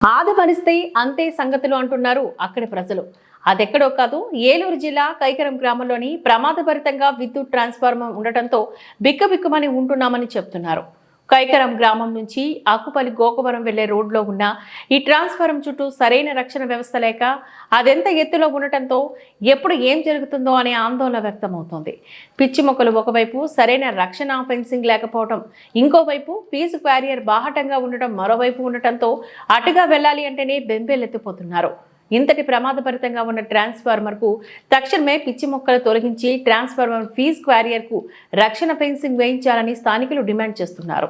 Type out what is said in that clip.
ఆదమరిస్తే అంతే సంగతులు అంటున్నారు అక్కడి ప్రజలు. అదెక్కడో కాదు, ఏలూరు జిల్లా కైకరం గ్రామంలోని ప్రమాదభరితంగా విద్యుత్ ట్రాన్స్ఫార్మర్ ఉండటంతో బిక్కబిక్కుమని ఉంటున్నామని చెప్తున్నారు. కైకరం గ్రామం నుంచి ఆకుపల్లి గోకవరం వెళ్లే రోడ్లో ఉన్న ఈ ట్రాన్స్ఫార్మర్ చుట్టూ సరైన రక్షణ వ్యవస్థ లేక అదెంత ఎత్తులో ఉండటంతో ఎప్పుడు ఏం జరుగుతుందో అనే ఆందోళన వ్యక్తమవుతోంది. పిచ్చి మొక్కలు ఒకవైపు, సరైన రక్షణ ఫెన్సింగ్ లేకపోవడం ఇంకోవైపు, ఫీజు క్యారియర్ బాహటంగా ఉండటం మరోవైపు ఉండటంతో అటుగా వెళ్లాలి అంటేనే బెంబేలెత్తిపోతున్నారు. ఇంతటి ప్రమాదభరితంగా ఉన్న ట్రాన్స్ఫార్మర్ కు తక్షణమే పిచ్చి మొక్కలు తొలగించి ట్రాన్స్ఫార్మర్ ఫీజ్ క్యారియర్ కు రక్షణ ఫెన్సింగ్ వేయించాలని స్థానికులు డిమాండ్ చేస్తున్నారు.